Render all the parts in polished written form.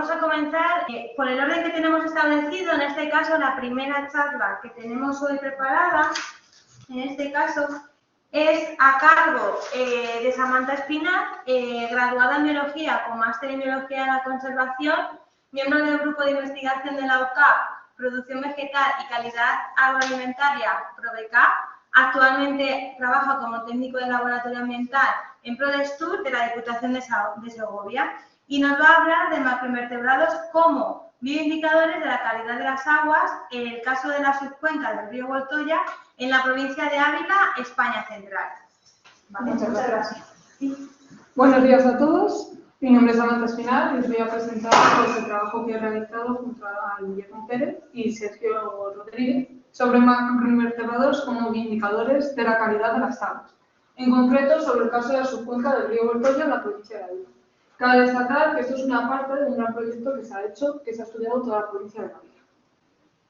vamos a comenzar por el orden que tenemos establecido. En este caso, la primera charla que tenemos hoy preparada, en este caso, es a cargo de Samantha Espinar, graduada en Biología con máster en Biología de la Conservación, miembro del Grupo de Investigación de la UCAP, Producción Vegetal y Calidad Agroalimentaria, ProVeCA. Actualmente trabaja como técnico de laboratorio ambiental en ProDestur de la Diputación de Segovia y nos va a hablar de macroinvertebrados como bioindicadores de la calidad de las aguas en el caso de la subcuenca del río Voltoya en la provincia de Ávila, España central. Vale, muchas gracias. Sí. Buenos días a todos. Mi nombre es Samantha Espinar y os voy a presentar el trabajo que he realizado junto a Guillermo Pérez y Sergio Rodríguez sobre macroinvertebrados como bioindicadores de la calidad de las aguas, en concreto sobre el caso de la subcuenca del río Voltoya en la provincia de Ávila. Cabe destacar que esto es una parte de un gran proyecto que se ha hecho, que se ha estudiado toda la provincia de Ávila.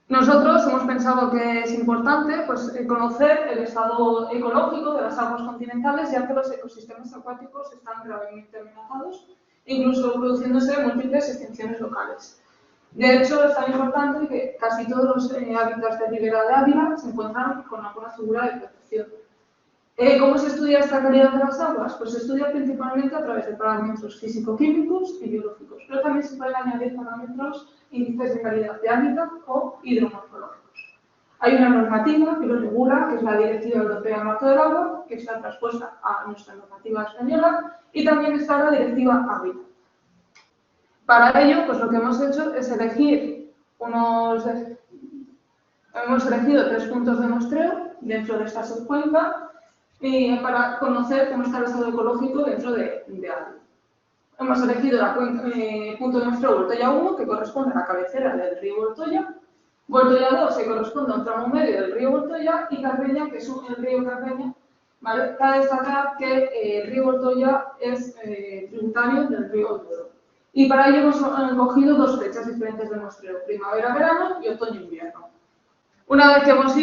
Nosotros hemos pensado que es importante conocer el estado ecológico de las aguas continentales, ya que los ecosistemas acuáticos están gravemente amenazados, incluso produciéndose múltiples extinciones locales. De hecho, es tan importante que casi todos los hábitats de ribera de Ávila se encuentran con alguna figura de protección. ¿Cómo se estudia esta calidad de las aguas? Pues se estudia principalmente a través de parámetros físico-químicos y biológicos, pero también se pueden añadir parámetros, índices de calidad de hábitat o hidromorfológicos. Hay una normativa que lo regula, que es la Directiva Europea Marco del Agua, que está transpuesta a nuestra normativa española, y también está la Directiva Hábitat. Para ello, pues lo que hemos hecho es elegir hemos elegido 3 puntos de muestreo dentro de esta subcuenca para conocer cómo está el estado ecológico dentro de Ávila. Hemos elegido el punto de muestreo Voltoya 1, que corresponde a la cabecera del río Voltoya, Voltoya 2, que corresponde a un tramo medio del río Voltoya, y Carreña, que es el río Carreña. ¿Vale? Cabe destacar que el río Voltoya es tributario del río Duero. Y para ello hemos cogido 2 fechas diferentes de muestreo, primavera-verano y otoño-invierno. Una vez que hemos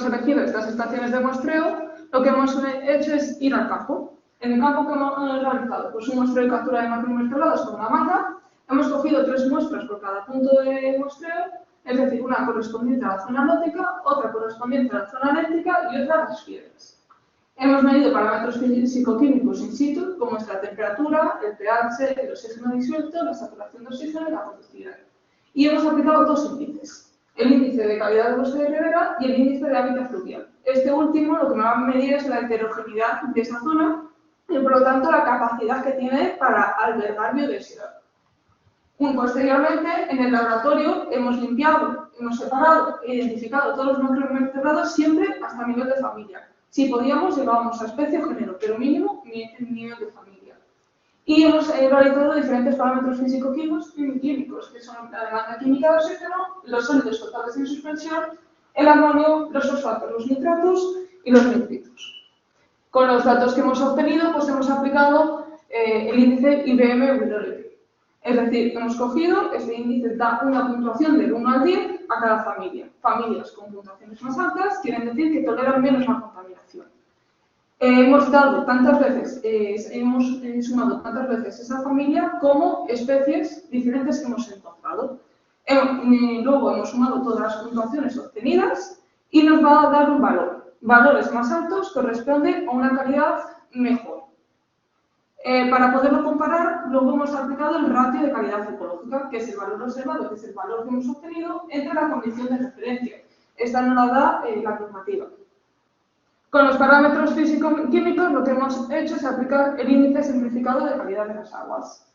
elegido estas estaciones de muestreo, lo que hemos hecho es ir al campo. En el campo que hemos realizado, pues un muestreo de captura de macroinvertebrados con una mata. Hemos cogido 3 muestras por cada punto de muestreo, es decir, una correspondiente a la zona nótica, otra correspondiente a la zona léntica y otra a las piedras. Hemos medido parámetros físico-químicos in situ, como es la temperatura, el pH, el oxígeno disuelto, la saturación de oxígeno y la conductividad. Y hemos aplicado 2 índices. El índice de calidad del bosque de ribera y el índice de hábitat fluvial. Este último lo que me va a medir es la heterogeneidad de esa zona y, por lo tanto, la capacidad que tiene para albergar biodiversidad. Posteriormente, en el laboratorio hemos limpiado, hemos separado e identificado todos los macroinvertebrados siempre hasta nivel de familia. Si podíamos, llevábamos a especie o género, pero mínimo nivel de familia. Y hemos realizado diferentes parámetros físico-químicos, que son la demanda química de oxígeno, los sólidos totales en suspensión, el amonio, los fosfatos, los nitratos y los nitritos. Con los datos que hemos obtenido, pues hemos aplicado el índice IBM Wireless. Es decir, hemos cogido, este índice da una puntuación del 1 al 10 a cada familia. Familias con puntuaciones más altas quieren decir que toleran menos la contaminación. Hemos dado tantas veces, hemos sumado tantas veces esa familia como especies diferentes que hemos encontrado. Luego hemos sumado todas las puntuaciones obtenidas y nos va a dar un valor. Valores más altos corresponden a una calidad mejor. Para poderlo comparar, luego hemos aplicado el ratio de calidad ecológica, que es el valor observado, que es el valor que hemos obtenido, entre la condición de referencia. Esta nos la da la normativa. Con los parámetros físico-químicos lo que hemos hecho es aplicar el índice simplificado de calidad de las aguas.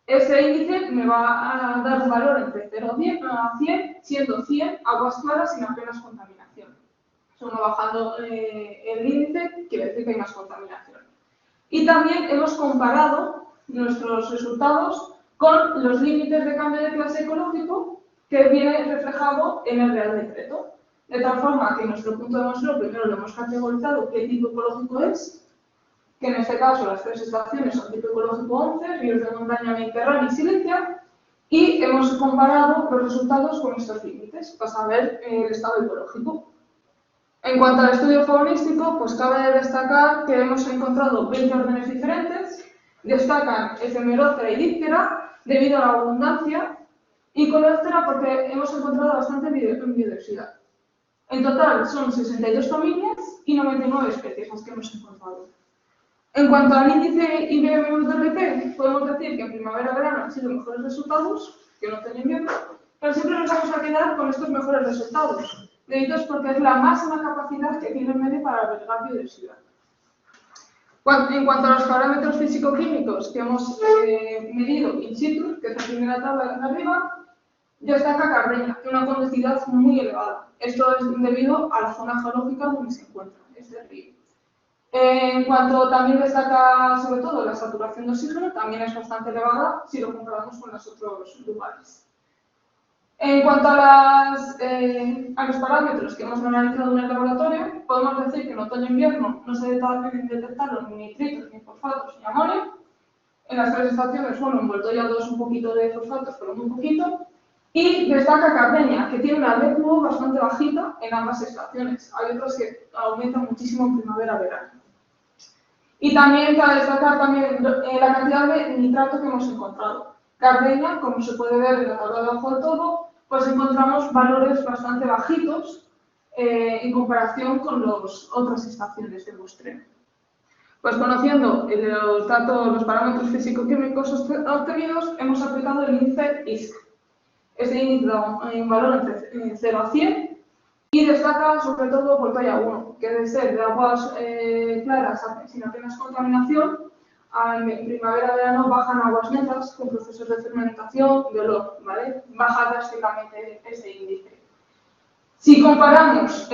Este índice me va a dar un valor entre 0 a 100, siendo 100 aguas claras sin apenas contaminación. Uno bajando el índice quiere decir que hay más contaminación. Y también hemos comparado nuestros resultados con los límites de cambio de clase ecológico que viene reflejado en el Real Decreto. De tal forma que en nuestro punto de muestreo primero lo hemos categorizado qué tipo ecológico es, que en este caso las 3 estaciones son tipo ecológico 11, ríos de montaña, Mediterráneo y Silesia, y hemos comparado los resultados con estos límites para saber el estado ecológico. En cuanto al estudio faunístico, pues cabe destacar que hemos encontrado 20 órdenes diferentes, destacan Efemeróptera y Díptera, debido a la abundancia, y coleóptera porque hemos encontrado bastante biodiversidad. En total son 62 familias y 99 especies las que hemos encontrado. En cuanto al índice IBM-WP, podemos decir que en primavera-verano han sido mejores resultados que en otoño-invierno, pero siempre nos vamos a quedar con estos mejores resultados, debido porque es la máxima capacidad que tiene el medio para albergar biodiversidad. En cuanto a los parámetros físico-químicos que hemos medido in situ, que es la primera tabla de arriba, destaca Cardeña, que tiene una conductividad muy elevada. Esto es debido a la zona geológica donde se encuentra este río. En cuanto también destaca, sobre todo, la saturación de oxígeno, también es bastante elevada si lo comparamos con los otros lugares. En cuanto a los parámetros que hemos analizado en el laboratorio, podemos decir que en otoño-invierno no se detectaron ni nitritos, ni fosfatos, ni amonio. En las tres estaciones, bueno, en Voltoya 2 un poquito de fosfatos, pero muy poquito. Y destaca Cardeña, que tiene una DQO bastante bajita en ambas estaciones. Hay otras que aumentan muchísimo en primavera-verano. Y también para destacar también la cantidad de nitrato que hemos encontrado. Cardeña, como se puede ver en la tabla de abajo del todo, pues encontramos valores bastante bajitos en comparación con las otras estaciones de muestreo. Pues conociendo los parámetros físico-químicos obtenidos, hemos aplicado el índice ISC. Este índice da un valor entre 0 a 100 y destaca sobre todo Voltoya 1, que debe ser de aguas claras sin apenas contaminación. En primavera-verano bajan aguas netas con procesos de fermentación, de olor, ¿vale? Baja drásticamente este índice. Si comparamos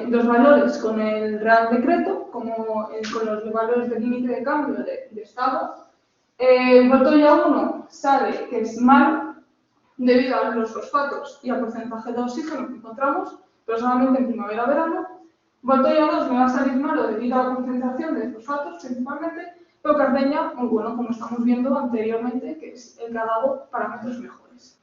los valores con el Real Decreto, con los valores del límite de cambio de estado, Voltoya 1 sale que es malo debido a los fosfatos y al porcentaje de oxígeno que encontramos, pero solamente en primavera-verano. Voltoya 2 me va a salir malo debido a la concentración de fosfatos principalmente, pero Cardeña, muy bueno, como estamos viendo anteriormente, que es el que ha dado parámetros mejores.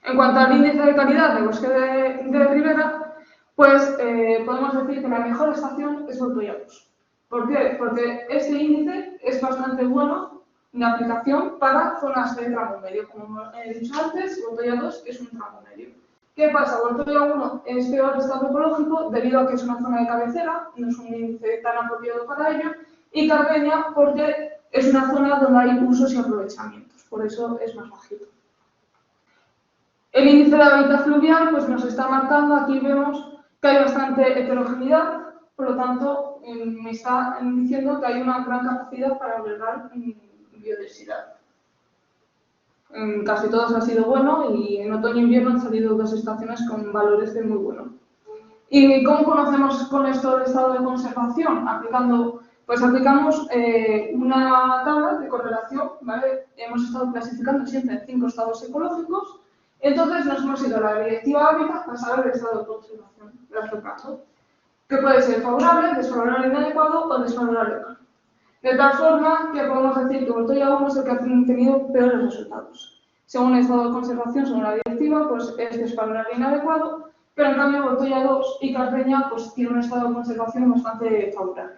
En cuanto al índice de calidad de bosque de ribera, pues podemos decir que la mejor estación es Voltoya 2. ¿Por qué? Porque este índice es bastante bueno de aplicación para zonas de tramo medio. Como he dicho antes, Voltoya 2 es un tramo medio. ¿Qué pasa? Voltoya 1 es peor estado ecológico debido a que es una zona de cabecera, no es un índice tan apropiado para ello, y Cardeña porque es una zona donde hay usos y aprovechamientos, por eso es más bajito. El índice de hábitat fluvial pues nos está marcando, aquí vemos que hay bastante heterogeneidad, por lo tanto me está diciendo que hay una gran capacidad para albergar biodiversidad. En casi todos ha sido bueno y en otoño e invierno han salido dos estaciones con valores de muy bueno. ¿Y cómo conocemos con esto el estado de conservación? Aplicamos una tabla de correlación, ¿vale? Hemos estado clasificando siempre en 5 estados ecológicos, entonces nos hemos ido a la directiva Hábitat para saber el estado de conservación local, que puede ser favorable, desfavorable, inadecuado o desfavorable. De tal forma que podemos decir que Voltoya 1 es el que ha tenido peores resultados. Según el estado de conservación, según la directiva, pues es desfavorable e inadecuado, pero en cambio Voltoya 2 y Cardeña pues tienen un estado de conservación bastante favorable.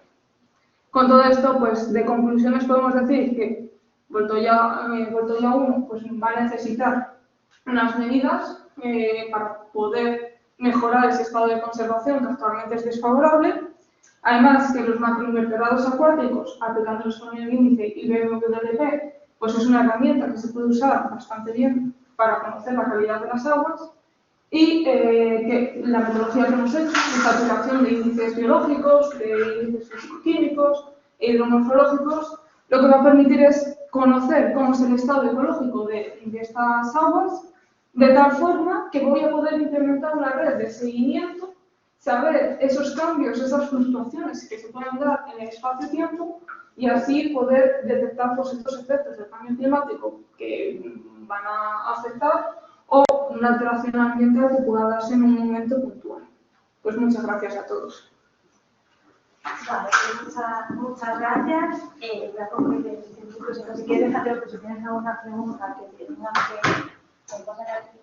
Con todo esto, pues de conclusiones podemos decir que Voltoya 1 pues, va a necesitar unas medidas para poder mejorar ese estado de conservación que actualmente es desfavorable. Además, que los macroinvertebrados acuáticos, aplicándolos con el índice IBM-WP, pues es una herramienta que se puede usar bastante bien para conocer la calidad de las aguas y que la metodología que hemos hecho, esta aplicación de índices biológicos, de índices físico-químicos e hidromorfológicos, lo que va a permitir es conocer cómo es el estado ecológico de estas aguas, de tal forma que voy a poder implementar una red de seguimiento, saber esos cambios, esas fluctuaciones que se pueden dar en el espacio-tiempo y así poder detectar pues, estos efectos del cambio climático que van a afectar o una alteración ambiental que pueda darse en un momento puntual. Pues muchas gracias a todos. Vale, pues muchas gracias. Voy a concluir el científico, si quieres dejarlo, pero si tienes alguna pregunta que tengas que pasar aquí.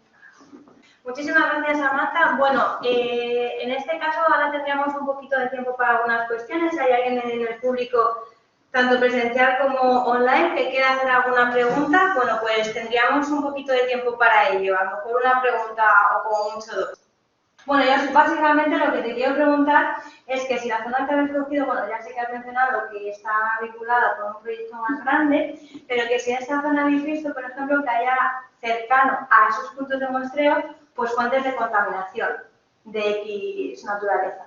Muchísimas gracias, Samantha. Bueno, en este caso ahora tendríamos un poquito de tiempo para algunas cuestiones. Si hay alguien en el público tanto presencial como online. ¿Que quiera hacer alguna pregunta? Bueno, pues tendríamos un poquito de tiempo para ello, a lo mejor una pregunta o como mucho dos. Bueno, yo básicamente lo que te quiero preguntar es que si la zona que habéis cogido, bueno, ya sé que has mencionado que está vinculada con un proyecto más grande, pero que si en esta zona habéis visto, por ejemplo, que haya cercano a esos puntos de muestreo, pues fuentes de contaminación de X naturaleza.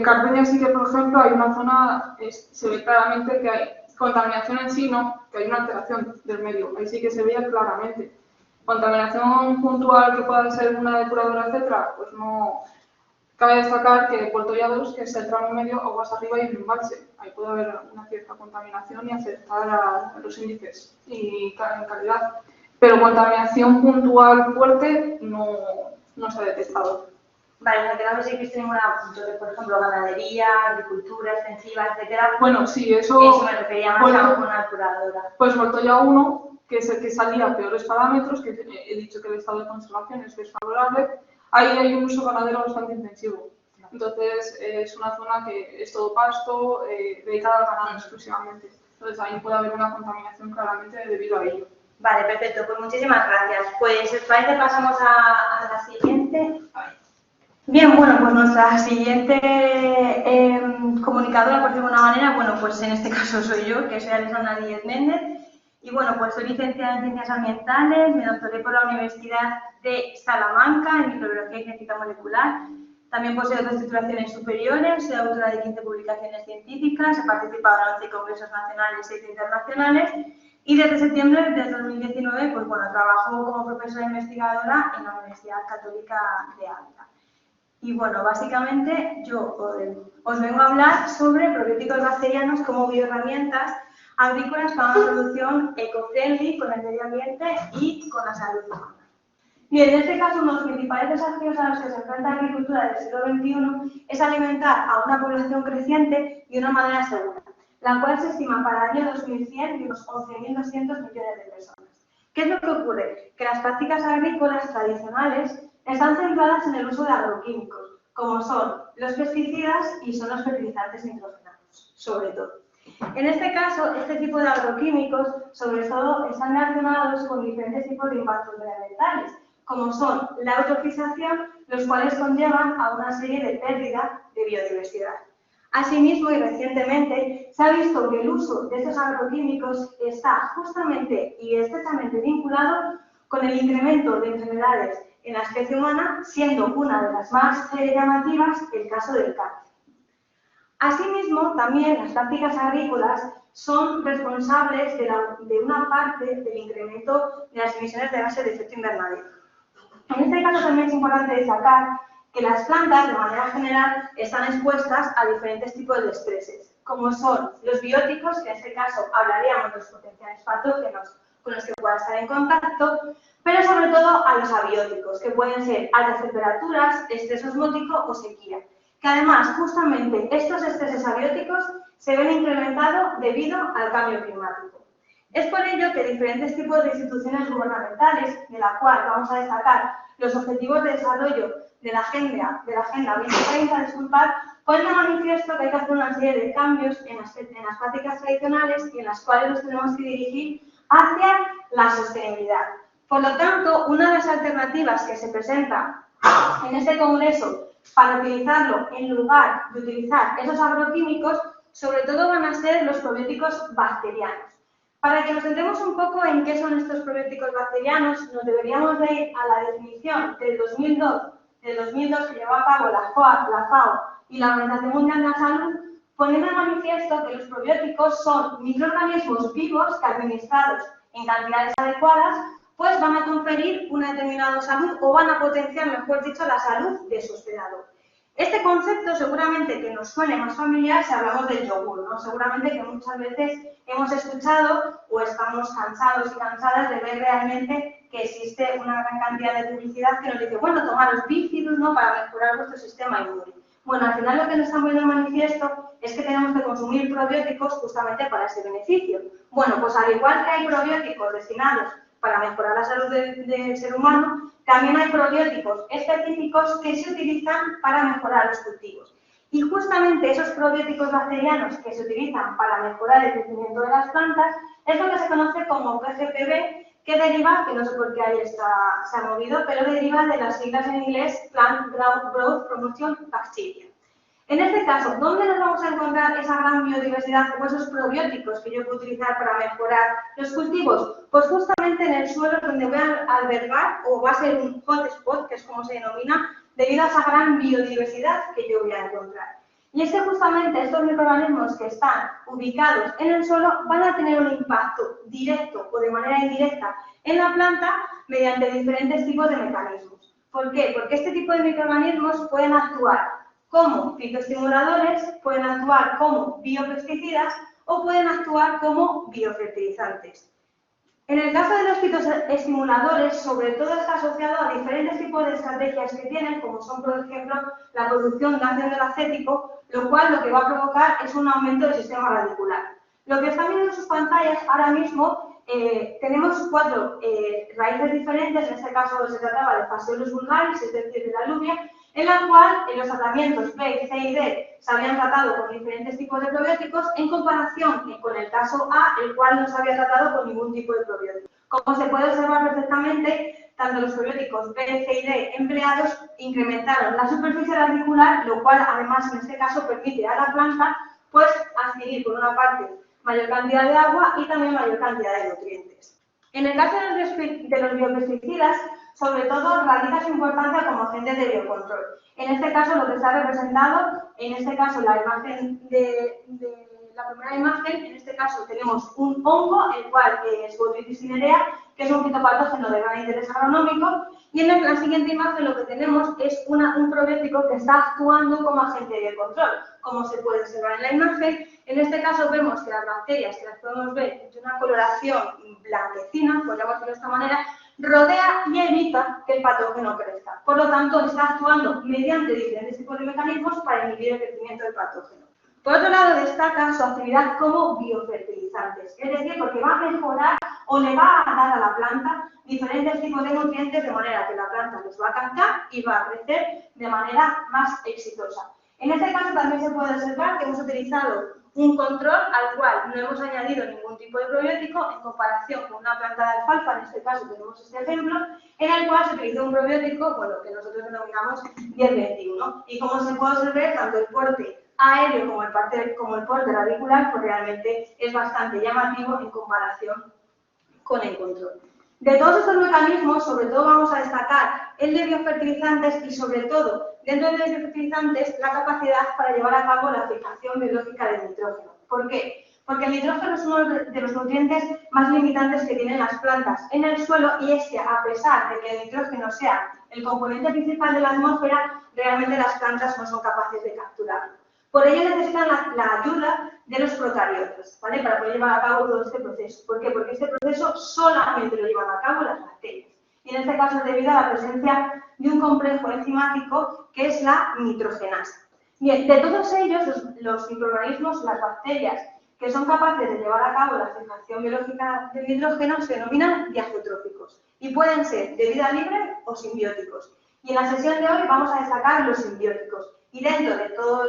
Cardeña sí que, por ejemplo, hay una zona, se ve claramente que hay contaminación en sí, no, que hay una alteración del medio, ahí sí que se veía claramente. Contaminación puntual que pueda ser una depuradora, etcétera, pues no. Cabe destacar que Puerto Llados, que es el tramo medio, aguas arriba y un embalse. Ahí puede haber una cierta contaminación y afectar a los índices y en calidad. Pero contaminación puntual fuerte no se ha detectado. Vale, no sé si existe ninguna, por ejemplo, ganadería, agricultura extensiva, etcétera. Bueno, sí, eso me refería más a una depuradora. Pues Puerto Llao 1, que es el que salía a peores parámetros, que he dicho que el estado de conservación es desfavorable, ahí hay un uso ganadero bastante intensivo. Entonces, es una zona que es todo pasto, dedicada al ganado exclusivamente. Entonces, ahí puede haber una contaminación claramente debido a ello. Vale, perfecto. Pues muchísimas gracias. Pues, ¿os parece? Pasamos a la siguiente. Bien, bueno, pues nuestra siguiente comunicadora, por decirlo de una manera, bueno, pues en este caso soy yo, que soy Alessandra Díez Méndez, y bueno, pues soy licenciada en Ciencias Ambientales, me doctoré por la Universidad de Salamanca en Microbiología y Genética Molecular. También poseo 2 titulaciones superiores, soy autora de 15 publicaciones científicas, he participado en 11 congresos nacionales y 7 internacionales, y desde septiembre de 2019, pues bueno, trabajo como profesora investigadora en la Universidad Católica de Ávila. Y bueno, básicamente yo os vengo a hablar sobre probióticos bacterianos como bioherramientas agrícolas para una producción eco-friendly con el medio ambiente y con la salud humana. Bien, en este caso, uno de los principales desafíos a los que se enfrenta la agricultura del siglo XXI es alimentar a una población creciente de una manera segura, la cual se estima para el año 2100 de unos 11.200 millones de personas. ¿Qué es lo que ocurre? Que las prácticas agrícolas tradicionales están centradas en el uso de agroquímicos, como son los pesticidas y son los fertilizantes nitrogenados, sobre todo. En este caso, este tipo de agroquímicos, sobre todo, están relacionados con diferentes tipos de impactos medioambientales, como son la eutrofización, los cuales conllevan a una serie de pérdida de biodiversidad. Asimismo, y recientemente, se ha visto que el uso de estos agroquímicos está justamente y estrechamente vinculado con el incremento de enfermedades en la especie humana, siendo una de las más llamativas el caso del cáncer. Asimismo, también las prácticas agrícolas son responsables de una parte del incremento de las emisiones de gases de efecto invernadero. En este caso también es importante destacar que las plantas, de manera general, están expuestas a diferentes tipos de estreses, como son los bióticos, que en este caso hablaríamos de los potenciales patógenos con los que puedan estar en contacto, pero sobre todo a los abióticos, que pueden ser altas temperaturas, estrés osmótico o sequía, que además justamente estos estreses abióticos se ven incrementados debido al cambio climático. Es por ello que diferentes tipos de instituciones gubernamentales, de la cual vamos a destacar los objetivos de desarrollo de la Agenda 2030, ponen de manifiesto que hay que hacer una serie de cambios en las prácticas tradicionales y en las cuales nos tenemos que dirigir hacia la sostenibilidad. Por lo tanto, una de las alternativas que se presenta en este congreso para utilizarlo en lugar de utilizar esos agroquímicos, sobre todo van a ser los probióticos bacterianos. Para que nos centremos un poco en qué son estos probióticos bacterianos, nos deberíamos de ir a la definición del 2002 que llevó a cabo la FAO y la Organización Mundial de la Salud, poniendo de manifiesto que los probióticos son microorganismos vivos que, administrados en cantidades adecuadas, pues van a conferir una determinada salud o van a potenciar, mejor dicho, la salud de su hospedador. Este concepto seguramente que nos suene más familiar si hablamos del yogur, ¿no? Seguramente que muchas veces hemos escuchado o estamos cansados y cansadas de ver realmente que existe una gran cantidad de publicidad que nos dice, bueno, tomaros bífidos, ¿no?, para mejorar vuestro sistema inmune. Bueno, al final lo que nos está poniendo en manifiesto es que tenemos que consumir probióticos justamente para ese beneficio. Bueno, pues al igual que hay probióticos destinados para mejorar la salud del ser humano, también hay probióticos específicos que se utilizan para mejorar los cultivos. Y justamente esos probióticos bacterianos que se utilizan para mejorar el crecimiento de las plantas es lo que se conoce como PGPB, que deriva, que no sé por qué ahí se ha movido, pero deriva de las siglas en inglés Plant Growth Promotion Bacteria. En este caso, ¿dónde nos vamos a encontrar esa gran biodiversidad o esos probióticos que yo puedo utilizar para mejorar los cultivos? Pues justamente en el suelo donde voy a albergar, o va a ser un hotspot, que es como se denomina, debido a esa gran biodiversidad que yo voy a encontrar. Y es que justamente estos microorganismos que están ubicados en el suelo van a tener un impacto directo o de manera indirecta en la planta mediante diferentes tipos de mecanismos. ¿Por qué? Porque este tipo de microorganismos pueden actuar como fitoestimuladores, pueden actuar como biopesticidas o pueden actuar como biofertilizantes. En el caso de los fitoestimuladores, sobre todo está asociado a diferentes tipos de estrategias que tienen, como son, por ejemplo, la producción de ácido acético, lo cual lo que va a provocar es un aumento del sistema radicular. Lo que están viendo en sus pantallas ahora mismo, tenemos 4 raíces diferentes, en este caso se trataba de Phaseolus vulgaris, es decir, de la alubia, en la cual en los tratamientos B, C y D se habían tratado con diferentes tipos de probióticos en comparación con el caso A, el cual no se había tratado con ningún tipo de probiótico. Como se puede observar perfectamente, tanto los probióticos B, C y D empleados incrementaron la superficie radicular, lo cual además en este caso permite a la planta pues adquirir por una parte mayor cantidad de agua y también mayor cantidad de nutrientes. En el caso de los biopesticidas, sobre todo radica su importancia como agentes de biocontrol. En este caso, lo que está representado, en este caso la imagen la primera imagen, en este caso tenemos un hongo, el cual es Botrytis cinerea, que es un fitopatógeno de gran interés agronómico, y en la siguiente imagen lo que tenemos es un probiótico que está actuando como agente de control. Como se puede observar en la imagen, en este caso vemos que las bacterias, que las podemos ver de una coloración blanquecina, podríamos decirlo de esta manera, rodea y evita que el patógeno crezca. Por lo tanto, está actuando mediante diferentes tipos de mecanismos para inhibir el crecimiento del patógeno. Por otro lado, destaca su actividad como biofertilizantes, es decir, porque va a mejorar o le va a dar a la planta diferentes tipos de nutrientes de manera que la planta los va a captar y va a crecer de manera más exitosa. En este caso también se puede observar que hemos utilizado un control al cual no hemos añadido ningún tipo de probiótico en comparación con una planta de alfalfa, en este caso tenemos este ejemplo, en el cual se utilizó un probiótico, bueno, que nosotros denominamos 10-21. Y como se puede observar, tanto el porte aéreo como el porte radicular, pues realmente es bastante llamativo en comparación con el control. De todos estos mecanismos, sobre todo vamos a destacar el de biofertilizantes y sobre todo, dentro de los biofertilizantes, la capacidad para llevar a cabo la fijación biológica del nitrógeno. ¿Por qué? Porque el nitrógeno es uno de los nutrientes más limitantes que tienen las plantas en el suelo y es que a pesar de que el nitrógeno sea el componente principal de la atmósfera, realmente las plantas no son capaces de capturarlo. Por ello necesitan la ayuda de los procariotas, ¿vale? Para poder llevar a cabo todo este proceso. ¿Por qué? Porque este proceso solamente lo llevan a cabo las bacterias. Y en este caso es debido a la presencia de un complejo enzimático que es la nitrogenasa. Bien, de todos ellos, los microorganismos, las bacterias, que son capaces de llevar a cabo la fijación biológica del nitrógeno, se denominan diazotróficos y pueden ser de vida libre o simbióticos. Y en la sesión de hoy vamos a destacar los simbióticos. Y dentro de todos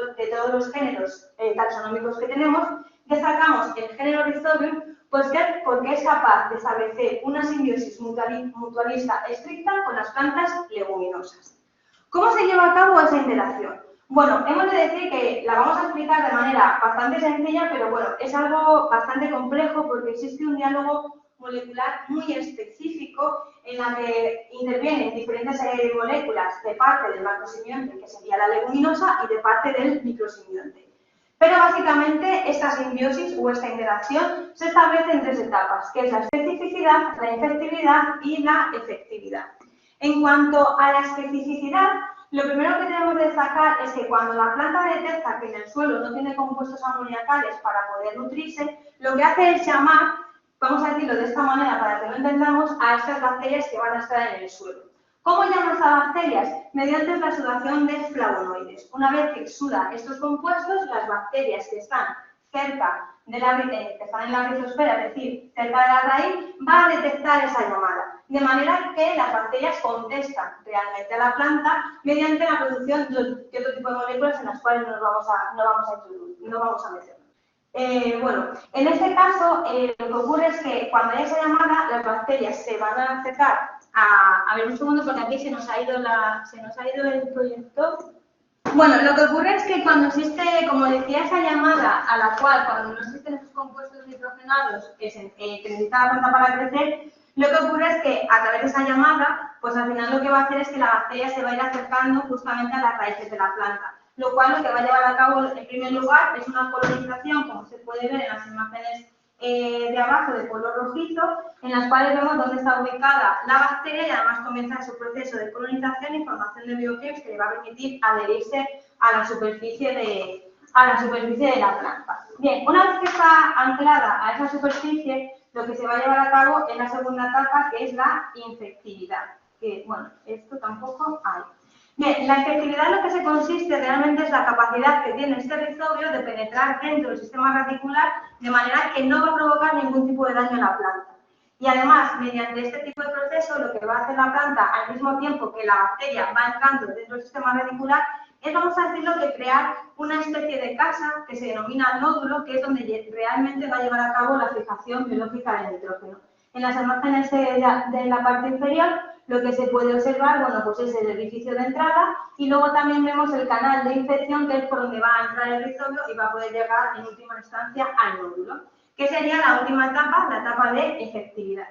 los géneros taxonómicos que tenemos, destacamos el género Rhizodium, pues porque es capaz de establecer una simbiosis mutualista estricta con las plantas leguminosas. ¿Cómo se lleva a cabo esa interacción? Bueno, hemos de decir que la vamos a explicar de manera bastante sencilla, pero bueno, es algo bastante complejo porque existe un diálogo molecular muy específico en la que intervienen diferentes moléculas de parte del macrosimbionte, que sería la leguminosa, y de parte del microsimbionte. Pero básicamente esta simbiosis o esta interacción se establece en 3 etapas, que es la especificidad, la infectividad y la efectividad. En cuanto a la especificidad, lo primero que tenemos que destacar es que cuando la planta detecta que en el suelo no tiene compuestos amoniacales para poder nutrirse, lo que hace es llamar, vamos a decirlo de esta manera para que lo entendamos, a estas bacterias que van a estar en el suelo. ¿Cómo llaman estas bacterias? Mediante la exudación de flavonoides. Una vez que exuda estos compuestos, las bacterias que están cerca de que están en la rizosfera, es decir, cerca de la raíz, va a detectar esa llamada. De manera que las bacterias contestan realmente a la planta mediante la producción de otro tipo de moléculas en las cuales no vamos a meter. Bueno, en este caso, lo que ocurre es que cuando hay esa llamada, las bacterias se van a acercar a ver un segundo, porque aquí se nos ha ido el proyector. Bueno, lo que ocurre es que cuando existe, como decía, esa llamada a la cual, cuando no existen esos compuestos nitrogenados que necesita la planta para crecer, lo que ocurre es que a través de esa llamada, pues al final lo que va a hacer es que la bacteria se va a ir acercando justamente a las raíces de la planta, lo cual lo que va a llevar a cabo en primer lugar es una colonización, como se puede ver en las imágenes de abajo de color rojizo, en las cuales vemos dónde está ubicada la bacteria y además comienza su proceso de colonización y formación de biofilms que le va a permitir adherirse a la superficie de la planta. Bien, una vez que está anclada a esa superficie, lo que se va a llevar a cabo es la segunda etapa, que es la infectividad. Que, bueno, esto tampoco hay. Bien, la infectividad en lo que se consiste realmente es la capacidad que tiene este rizobio de penetrar dentro del sistema radicular de manera que no va a provocar ningún tipo de daño a la planta. Y además, mediante este tipo de proceso, lo que va a hacer la planta al mismo tiempo que la bacteria va entrando dentro del sistema radicular es, vamos a decirlo, que crear una especie de casa que se denomina nódulo, que es donde realmente va a llevar a cabo la fijación biológica del nitrógeno. En las imágenes de la parte inferior, lo que se puede observar, bueno, pues es el orificio de entrada y luego también vemos el canal de infección, que es por donde va a entrar el rizobio y va a poder llegar en última instancia al nódulo, que sería la última etapa, la etapa de efectividad.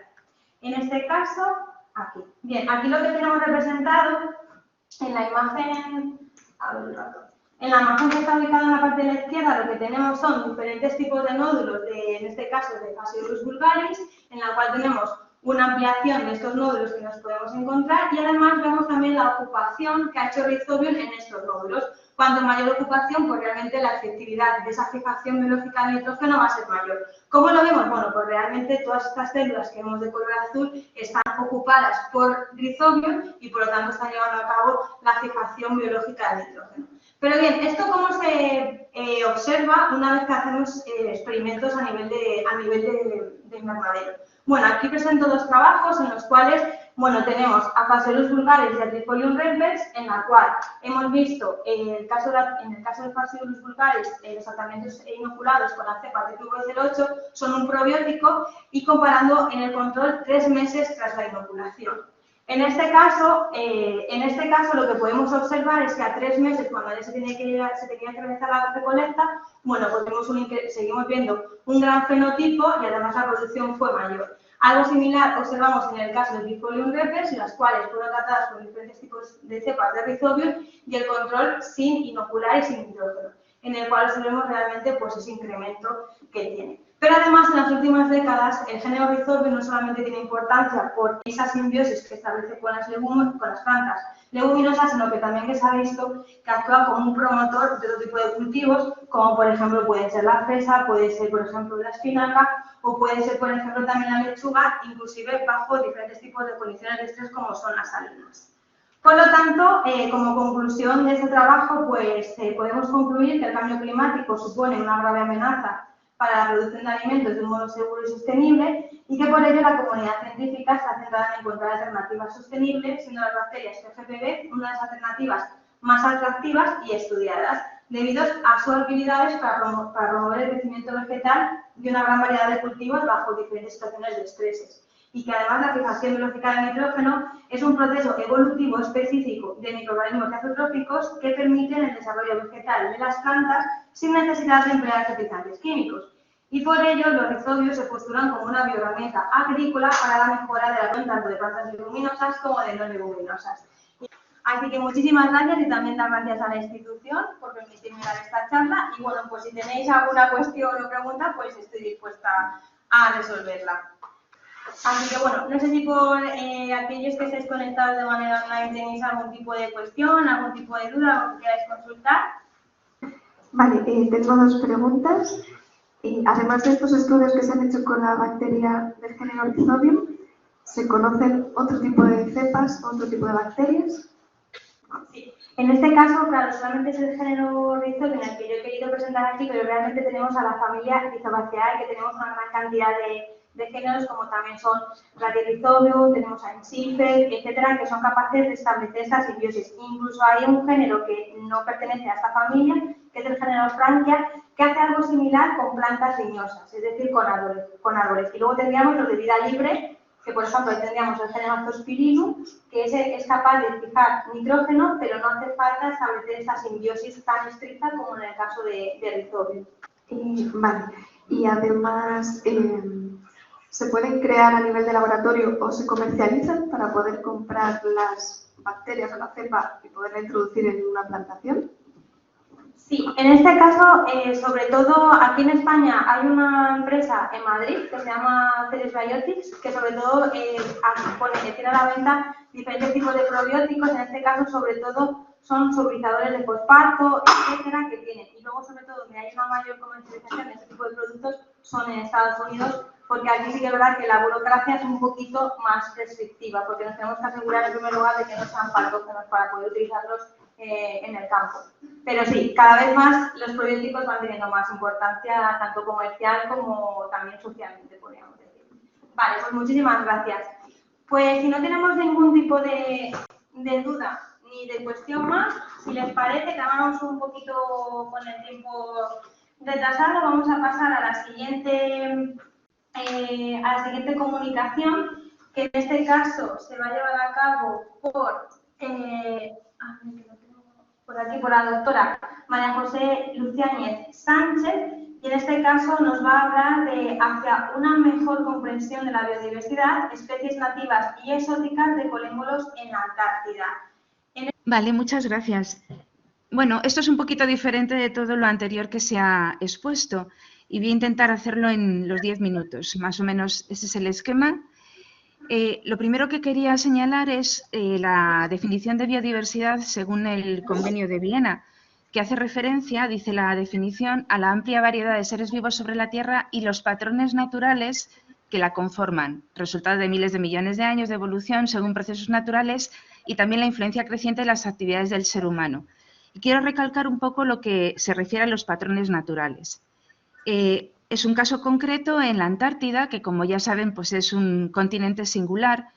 En este caso, aquí. Bien, aquí lo que tenemos representado en la imagen, en la imagen que está ubicada en la parte de la izquierda, lo que tenemos son diferentes tipos de nódulos, en este caso de Phaseolus vulgaris, en la cual tenemos una ampliación de estos nódulos que nos podemos encontrar y además vemos también la ocupación que ha hecho Rhizobium en estos nódulos. Cuanto mayor ocupación, pues realmente la efectividad de esa fijación biológica del nitrógeno va a ser mayor. ¿Cómo lo vemos? Bueno, pues realmente todas estas células que vemos de color azul están ocupadas por Rhizobium y por lo tanto están llevando a cabo la fijación biológica del nitrógeno. Pero bien, ¿esto cómo se observa una vez que hacemos experimentos a nivel de invernadero? Bueno, aquí presento dos trabajos en los cuales, bueno, tenemos a Phaseolus vulgaris y a Trifolium reverse, en la cual hemos visto, en el caso de Phaseolus vulgaris, los tratamientos inoculados con la cepa T908 son un probiótico y comparando en el control 3 meses tras la inoculación. En este caso lo que podemos observar es que a 3 meses, cuando ya se tenía que realizar la recolecta, bueno, pues seguimos viendo un gran fenotipo y además la producción fue mayor. Algo similar observamos en el caso de Trifolium reverse, las cuales fueron tratadas con diferentes tipos de cepas de Rhizobium y el control sin inocular y sin nitrógeno, en el cual observamos realmente pues, ese incremento que tiene. Pero además, en las últimas décadas, el género Rhizobium no solamente tiene importancia por esa simbiosis que establece con las plantas leguminosas, sino que también que se ha visto que actúa como un promotor de otro tipo de cultivos, como por ejemplo puede ser la fresa, puede ser por ejemplo la espinaca, o puede ser por ejemplo también la lechuga, inclusive bajo diferentes tipos de condiciones de estrés como son las salinas. Por lo tanto, como conclusión de este trabajo, pues podemos concluir que el cambio climático supone una grave amenaza para la producción de alimentos de un modo seguro y sostenible y que por ello la comunidad científica está centrada en encontrar alternativas sostenibles, siendo las bacterias TGPB una de las alternativas más atractivas y estudiadas, debido a sus habilidades para promover el crecimiento vegetal de una gran variedad de cultivos bajo diferentes situaciones de estreses. Y que además la fijación biológica del nitrógeno es un proceso evolutivo específico de microorganismos azotróficos que permiten el desarrollo vegetal de las plantas sin necesidad de emplear fertilizantes químicos. Y por ello los rizobios se postulan como una bioherramienta agrícola para la mejora de la planta tanto de plantas leguminosas como de no leguminosas. Así que muchísimas gracias y también dar gracias a la institución por permitirme dar esta charla. Y bueno, pues si tenéis alguna cuestión o pregunta, pues estoy dispuesta a resolverla. Así que bueno, no sé si por aquellos que estéis conectados de manera online tenéis algún tipo de cuestión, algún tipo de duda, algo que queráis consultar. Vale, tengo dos preguntas. Además de estos estudios que se han hecho con la bacteria del género Rhizobium, ¿se conocen otro tipo de cepas, otro tipo de bacterias? Sí. En este caso, claro, solamente es el género Rhizopia en el que yo he querido presentar aquí, pero realmente tenemos a la familia Rhizobaceae, que tenemos una gran cantidad de géneros, como también son Radiorhizobium, tenemos a Encipher, etcétera, que son capaces de establecer esta simbiosis. Incluso hay un género que no pertenece a esta familia, que es el género Frankia, que hace algo similar con plantas leñosas, es decir, con árboles. Y luego tendríamos los de vida libre, que por ejemplo ahí tendríamos el género Azospirillum, que es capaz de fijar nitrógeno, pero no hace falta establecer esta simbiosis tan estricta como en el caso de Rhizobium. Vale, y además, ¿se pueden crear a nivel de laboratorio o se comercializan para poder comprar las bacterias o la cepa y poderla introducir en una plantación? Sí, en este caso, sobre todo aquí en España hay una empresa en Madrid que se llama Ceres Biotics, que sobre todo tiene a la venta diferentes tipos de probióticos, en este caso sobre todo son solubilizadores de fosfato, etcétera, que tienen. Y luego sobre todo donde hay una mayor comercialización de este tipo de productos son en Estados Unidos, porque aquí sí que es verdad que la burocracia es un poquito más restrictiva, porque nos tenemos que asegurar en primer lugar de que no sean patógenos para poder utilizarlos en el campo. Pero sí, cada vez más los probióticos van teniendo más importancia, tanto comercial como también socialmente, podríamos decir. Vale, pues muchísimas gracias. Pues si no tenemos ningún tipo de duda ni de cuestión más, si les parece que vamos un poquito con el tiempo retrasado, vamos a pasar a la siguiente comunicación, que en este caso se va a llevar a cabo por por la doctora María José Luciáñez Sánchez, y en este caso nos va a hablar de hacia una mejor comprensión de la biodiversidad, especies nativas y exóticas de colémbolos en la Antártida. Vale, muchas gracias. Bueno, esto es un poquito diferente de todo lo anterior que se ha expuesto y voy a intentar hacerlo en los 10 minutos. Más o menos ese es el esquema. Lo primero que quería señalar es la definición de biodiversidad según el Convenio de Viena, que hace referencia, dice la definición, a la amplia variedad de seres vivos sobre la Tierra y los patrones naturales que la conforman, resultado de miles de millones de años de evolución según procesos naturales y también la influencia creciente de las actividades del ser humano. Y quiero recalcar un poco lo que se refiere a los patrones naturales. Es un caso concreto en la Antártida, que como ya saben, pues es un continente singular,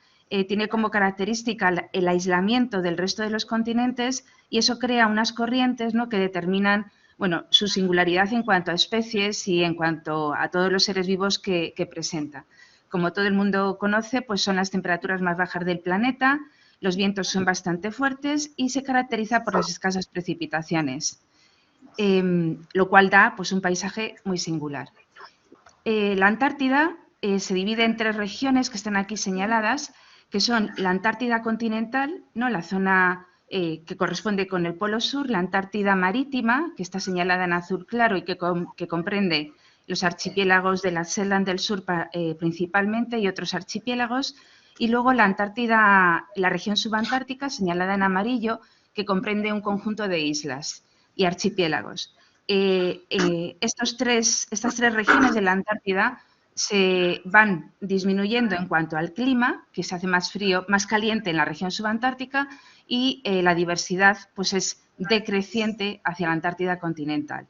tiene como característica el aislamiento del resto de los continentes y eso crea unas corrientes, ¿no?, que determinan, bueno, su singularidad en cuanto a especies y en cuanto a todos los seres vivos que presenta. Como todo el mundo conoce, pues son las temperaturas más bajas del planeta, los vientos son bastante fuertes y se caracteriza por las escasas precipitaciones, lo cual da pues un paisaje muy singular. La Antártida se divide en 3 regiones que están aquí señaladas, que son la Antártida continental, ¿no?, la zona que corresponde con el Polo Sur, la Antártida marítima, que está señalada en azul claro y que comprende los archipiélagos de la Shetland del Sur principalmente y otros archipiélagos, y luego la Antártida, la región subantártica, señalada en amarillo, que comprende un conjunto de islas y archipiélagos. Estas tres regiones de la Antártida se van disminuyendo en cuanto al clima, que se hace más frío, más caliente en la región subantártica, y la diversidad pues es decreciente hacia la Antártida continental.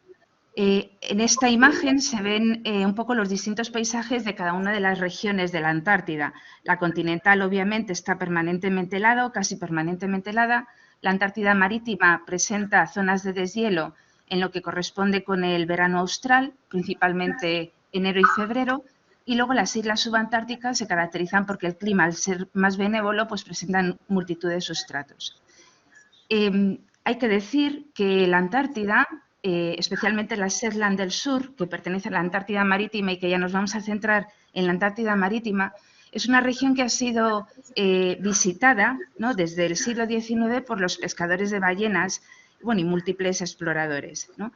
En esta imagen se ven un poco los distintos paisajes de cada una de las regiones de la Antártida. La continental obviamente está permanentemente helada o casi permanentemente helada. La Antártida marítima presenta zonas de deshielo en lo que corresponde con el verano austral, principalmente enero y febrero, y luego las islas subantárticas se caracterizan porque el clima, al ser más benévolo, pues presentan multitud de sustratos. Hay que decir que la Antártida, especialmente la Shetland del Sur, que pertenece a la Antártida marítima y que ya nos vamos a centrar en la Antártida marítima, es una región que ha sido visitada, ¿no?, desde el siglo XIX por los pescadores de ballenas, bueno, y múltiples exploradores, ¿no?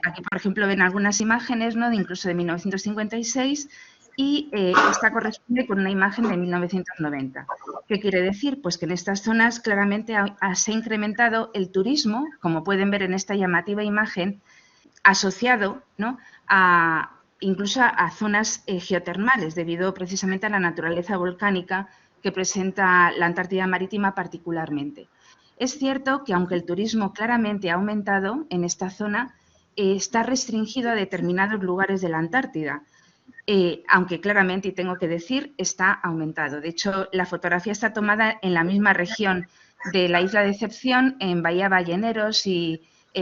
Aquí, por ejemplo, ven algunas imágenes, ¿no?, incluso de 1956, y esta corresponde con una imagen de 1990. ¿Qué quiere decir? Pues que en estas zonas claramente se ha incrementado el turismo, como pueden ver en esta llamativa imagen, asociado, ¿no?, incluso a zonas geotermales, debido precisamente a la naturaleza volcánica que presenta la Antártida marítima particularmente. Es cierto que aunque el turismo claramente ha aumentado en esta zona, está restringido a determinados lugares de la Antártida, aunque claramente, y tengo que decir, está aumentado. De hecho, la fotografía está tomada en la misma región de la isla de Decepción, en Bahía Balleneros y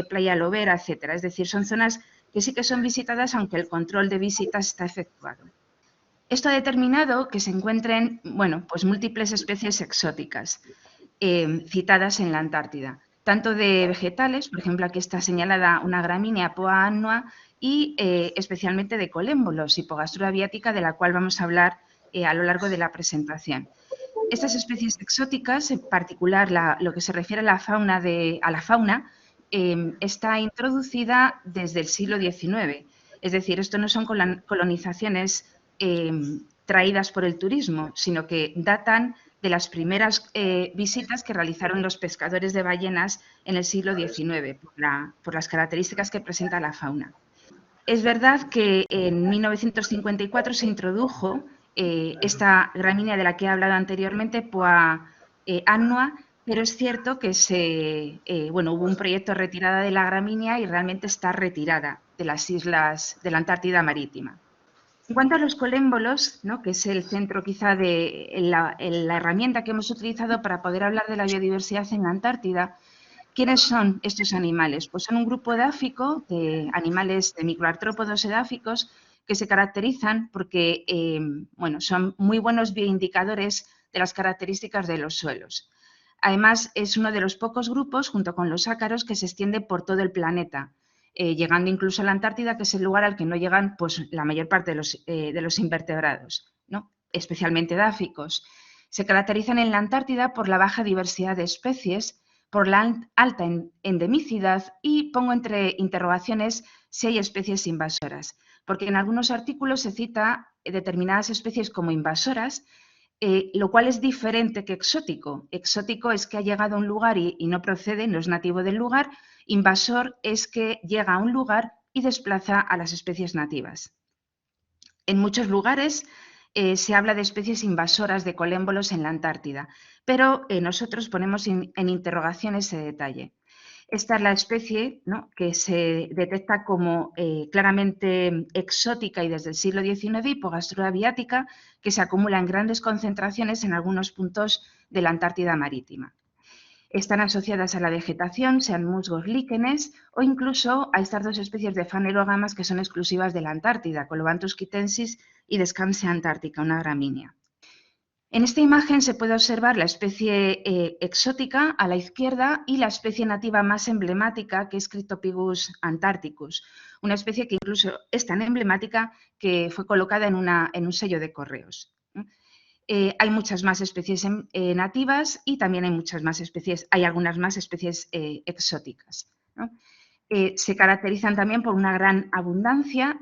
Playa Lovera, etcétera. Es decir, son zonas que sí que son visitadas, aunque el control de visitas está efectuado. Esto ha determinado que se encuentren, bueno, pues múltiples especies exóticas citadas en la Antártida, tanto de vegetales, por ejemplo, aquí está señalada una gramínea Poa annua, y especialmente de colémbolos, Hipogastrura aviatica, de la cual vamos a hablar a lo largo de la presentación. Estas especies exóticas, en particular lo que se refiere a la fauna, está introducida desde el siglo XIX. Es decir, esto no son colonizaciones traídas por el turismo, sino que datan de las primeras visitas que realizaron los pescadores de ballenas en el siglo XIX, por las características que presenta la fauna. Es verdad que en 1954 se introdujo esta gramínea de la que he hablado anteriormente, Poa annua, pero es cierto que hubo un proyecto de retirada de la gramínea y realmente está retirada de las islas de la Antártida Marítima. En cuanto a los colémbolos, ¿no?, que es el centro quizá de la herramienta que hemos utilizado para poder hablar de la biodiversidad en la Antártida, ¿quiénes son estos animales? Pues son un grupo edáfico de animales de microartrópodos edáficos que se caracterizan porque son muy buenos bioindicadores de las características de los suelos. Además, es uno de los pocos grupos, junto con los ácaros, que se extiende por todo el planeta, llegando incluso a la Antártida, que es el lugar al que no llegan pues, la mayor parte de los invertebrados, ¿no?, especialmente edáficos. Se caracterizan en la Antártida por la baja diversidad de especies, por la alta endemicidad y pongo entre interrogaciones si hay especies invasoras, porque en algunos artículos se cita determinadas especies como invasoras, lo cual es diferente que exótico. Exótico es que ha llegado a un lugar y no procede, no es nativo del lugar. Invasor es que llega a un lugar y desplaza a las especies nativas. En muchos lugares se habla de especies invasoras de colémbolos en la Antártida, pero nosotros ponemos en interrogación ese detalle. Esta es la especie, ¿no?, que se detecta como claramente exótica y desde el siglo XIX, Hipogastrura aviatica, que se acumula en grandes concentraciones en algunos puntos de la Antártida Marítima. Están asociadas a la vegetación, sean musgos, líquenes o incluso a estas dos especies de fanerógamas que son exclusivas de la Antártida, Colobanthus quitensis y Descampsia antártica, una gramínea. En esta imagen se puede observar la especie exótica a la izquierda y la especie nativa más emblemática, que es Cryptopigus antarcticus, una especie que incluso es tan emblemática que fue colocada en un sello de correos. Hay muchas más especies nativas y también hay algunas más especies exóticas, ¿no? Se caracterizan también por una gran abundancia,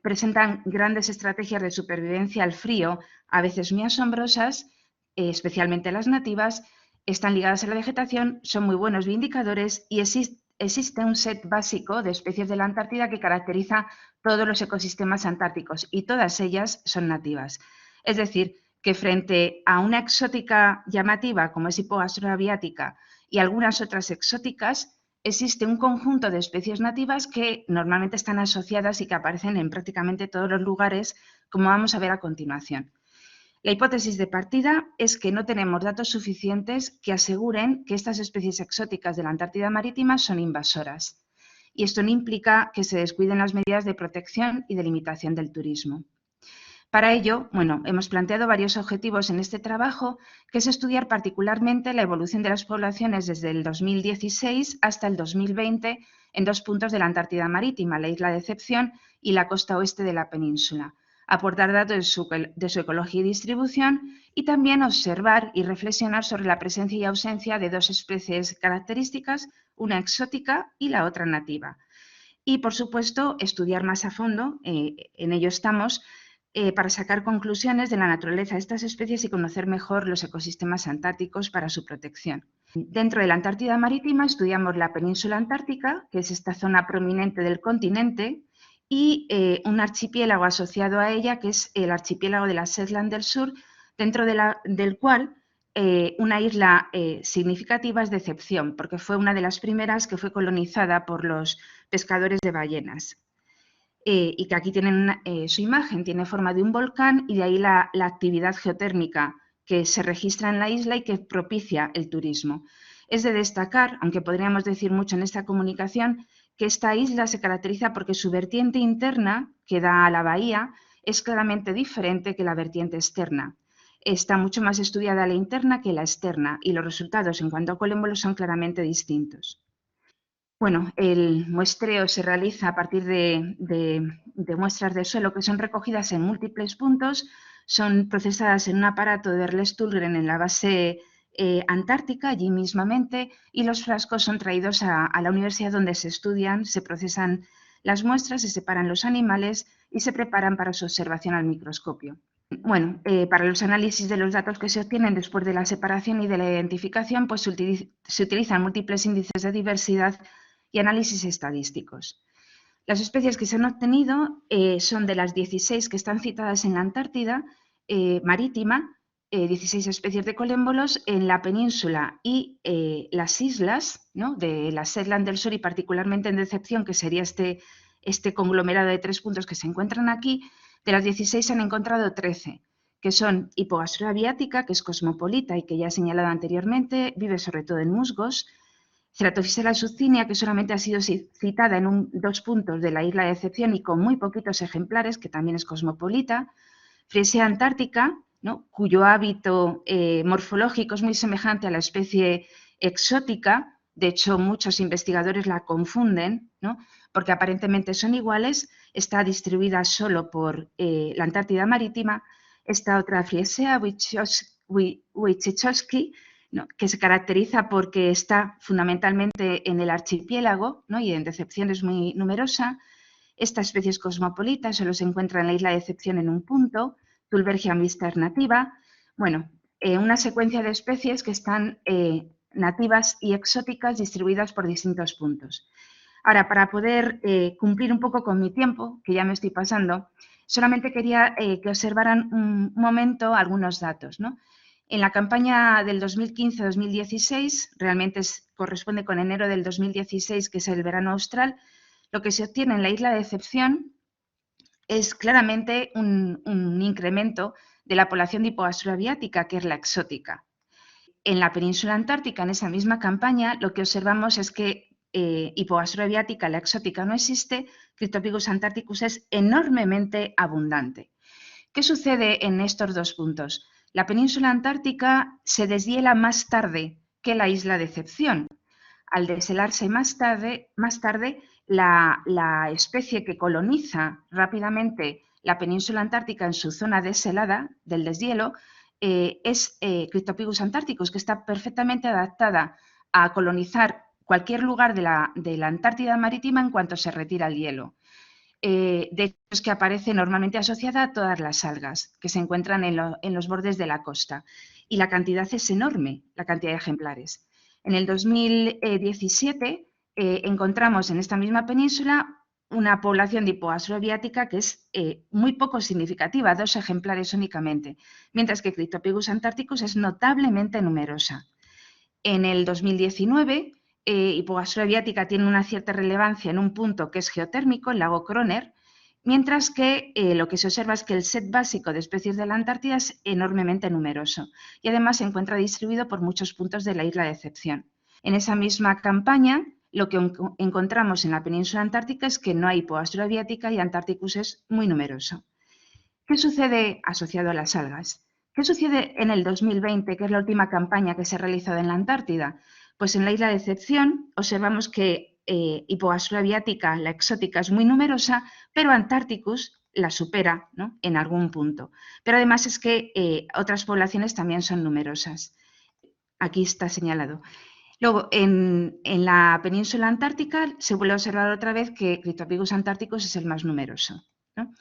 presentan grandes estrategias de supervivencia al frío, a veces muy asombrosas, especialmente las nativas, están ligadas a la vegetación, son muy buenos bioindicadores y existe un set básico de especies de la Antártida que caracteriza todos los ecosistemas antárticos y todas ellas son nativas. Es decir, que frente a una exótica llamativa como es Hipogastrura aviatica y algunas otras exóticas, existe un conjunto de especies nativas que normalmente están asociadas y que aparecen en prácticamente todos los lugares, como vamos a ver a continuación. La hipótesis de partida es que no tenemos datos suficientes que aseguren que estas especies exóticas de la Antártida Marítima son invasoras. Y esto no implica que se descuiden las medidas de protección y de limitación del turismo. Para ello, hemos planteado varios objetivos en este trabajo, que es estudiar particularmente la evolución de las poblaciones desde el 2016 hasta el 2020 en dos puntos de la Antártida Marítima, la isla de Decepción y la costa oeste de la península, aportar datos de su ecología y distribución y también observar y reflexionar sobre la presencia y ausencia de dos especies características, una exótica y la otra nativa. Y, por supuesto, estudiar más a fondo, en ello estamos, para sacar conclusiones de la naturaleza de estas especies y conocer mejor los ecosistemas antárticos para su protección. Dentro de la Antártida Marítima estudiamos la península antártica, que es esta zona prominente del continente, y un archipiélago asociado a ella, que es el archipiélago de las Shetland del Sur, dentro del cual una isla significativa es Decepción, porque fue una de las primeras que fue colonizada por los pescadores de ballenas. Y que aquí tienen su imagen, tiene forma de un volcán y de ahí la actividad geotérmica que se registra en la isla y que propicia el turismo. Es de destacar, aunque podríamos decir mucho en esta comunicación, que esta isla se caracteriza porque su vertiente interna, que da a la bahía, es claramente diferente que la vertiente externa. Está mucho más estudiada la interna que la externa y los resultados en cuanto a colémbolos son claramente distintos. Bueno, el muestreo se realiza a partir de muestras de suelo que son recogidas en múltiples puntos, son procesadas en un aparato de Erle-Stulgren en la base antártica, allí mismamente, y los frascos son traídos a la universidad donde se estudian, se procesan las muestras, se separan los animales y se preparan para su observación al microscopio. Bueno, para los análisis de los datos que se obtienen después de la separación y de la identificación, pues se utilizan múltiples índices de diversidad y análisis estadísticos. Las especies que se han obtenido son de las 16 que están citadas en la Antártida marítima, 16 especies de colémbolos en la península y las islas, ¿no?, de la Shetland del Sur y particularmente en Decepción, que sería este conglomerado de 3 puntos que se encuentran aquí. De las 16 se han encontrado 13, que son Hipogastrura aviatica, que es cosmopolita y que ya he señalado anteriormente, vive sobre todo en musgos; Ceratophyselia succinea, que solamente ha sido citada en 2 puntos de la isla de Decepción y con muy poquitos ejemplares, que también es cosmopolita; Frisia antártica, ¿no?, cuyo hábito morfológico es muy semejante a la especie exótica. De hecho, muchos investigadores la confunden, ¿no?, porque aparentemente son iguales. Está distribuida solo por la Antártida marítima. Esta otra Frisia Wojciechowski, ¿no?, que se caracteriza porque está fundamentalmente en el archipiélago, ¿no?, y en Decepción es muy numerosa. Esta especie es cosmopolita, solo se encuentra en la isla de Decepción en un punto, Tulbergia mixta nativa. Bueno, una secuencia de especies que están nativas y exóticas distribuidas por distintos puntos. Ahora, para poder cumplir un poco con mi tiempo, que ya me estoy pasando, solamente quería que observaran un momento algunos datos, ¿no? En la campaña del 2015-2016, realmente corresponde con enero del 2016, que es el verano austral, lo que se obtiene en la isla de Decepción es claramente un incremento de la población de Hipogastrura aviatica, que es la exótica. En la península antártica, en esa misma campaña, lo que observamos es que Hipogastrura aviatica, la exótica, no existe, Cryptopicus antarcticus es enormemente abundante. ¿Qué sucede en estos 2 puntos? La península antártica se deshiela más tarde que la isla de Decepción. Al deshelarse más tarde, la especie que coloniza rápidamente la península antártica en su zona deshelada del deshielo es Cryptopicus antarcticus, que está perfectamente adaptada a colonizar cualquier lugar de la Antártida marítima en cuanto se retira el hielo. De hecho, es que aparece normalmente asociada a todas las algas que se encuentran en los bordes de la costa. Y la cantidad es enorme, la cantidad de ejemplares. En el 2017 encontramos en esta misma península una población de Hipogastrura aviatica que es muy poco significativa, 2 ejemplares únicamente, mientras que Cryptopicus antarcticus es notablemente numerosa. En el 2019, Hipogastrura aviatica tiene una cierta relevancia en un punto que es geotérmico, el lago Kroner, mientras que lo que se observa es que el set básico de especies de la Antártida es enormemente numeroso y además se encuentra distribuido por muchos puntos de la isla de Decepción. En esa misma campaña, lo que encontramos en la península antártica es que no hay Hipogastrura aviatica y Antarcticus es muy numeroso. ¿Qué sucede asociado a las algas? ¿Qué sucede en el 2020, que es la última campaña que se ha realizado en la Antártida? Pues en la isla de Decepción observamos que Hipogastrura aviatica, la exótica, es muy numerosa, pero Antarcticus la supera, ¿no?, en algún punto. Pero además es que otras poblaciones también son numerosas. Aquí está señalado. Luego, en la península antártica se vuelve a observar otra vez que Cryptopicus antarcticus es el más numeroso, ¿no?